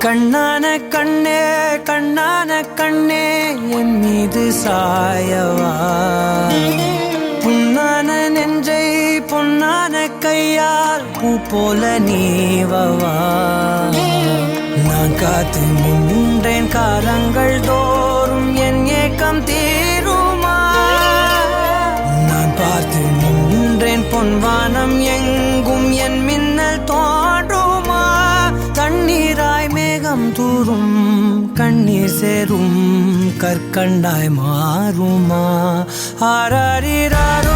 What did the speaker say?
கண்ணான கண்ணே கண்ணான கண்ணே என் மீது சாயவா புண்ணான நெஞ்சை பொன்னான கையால் பூ போல நீவவா நான் காத்து நின்றேன் காலங்கள் தோறும் என் ஏக்கம் தீருமா நான் பார்த்து நின்றேன் பொன்வானம் எங்கும் என் மின்னல் தோன்றுமா தண்ணீராய் மேகம் தூரும் கண்ணீர் சேரும் கற்கண்டாய் மாறுமா ஆராரிராரோ